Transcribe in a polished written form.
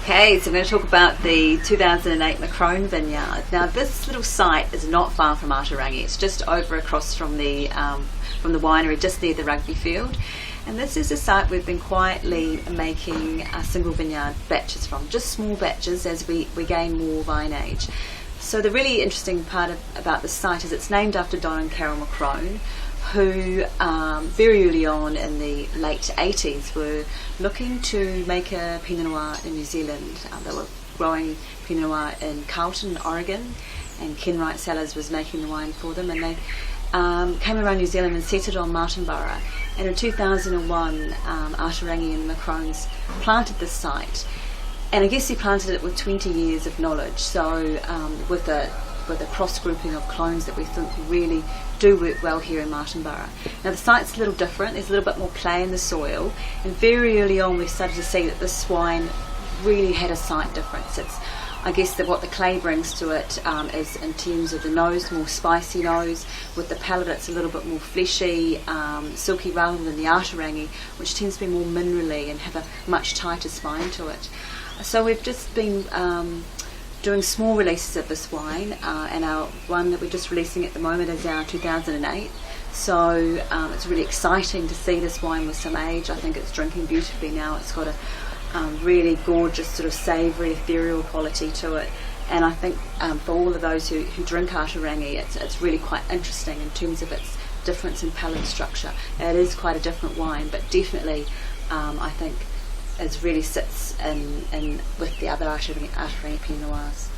Okay, so I'm going to talk about the 2008 McCrone Vineyard. Now, this little site is not far from Ata Rangi. It's just over across from the winery, just near the rugby field. And this is a site we've been quietly making single vineyard batches from, just small batches as we gain more vine age. So the really interesting part about this site is it's named after Don and Carol McCrone, who very early on in the late 80s were looking to make a Pinot Noir in New Zealand. They were growing Pinot Noir in Carlton, Oregon, and Ken Wright Cellars was making the wine for them, and they came around New Zealand and settled on Martinborough. And in 2001, Ata Rangi and the McCrones planted this site, and I guess he planted it with 20 years of knowledge, so with a cross grouping of clones that we think really do work well here in Martinborough. Now the site's a little different, there's a little bit more play in the soil, and very early on we started to see that this wine really had a site difference. It's, I guess, that what the clay brings to it is in terms of the nose, more spicy nose. With the palate it's a little bit more fleshy, silky, rather than the Ata Rangi, which tends to be more minerally and have a much tighter spine to it. So we've just been doing small releases of this wine, and our one that we're just releasing at the moment is our 2008. So it's really exciting to see this wine with some age. I think it's drinking beautifully now. It's got a really gorgeous sort of savoury, ethereal quality to it. And I think for all of those who drink Ata Rangi, it's really quite interesting in terms of its difference in palate structure. It is quite a different wine, but definitely I think it really sits in with the other Ata Rangi Pinot Noirs.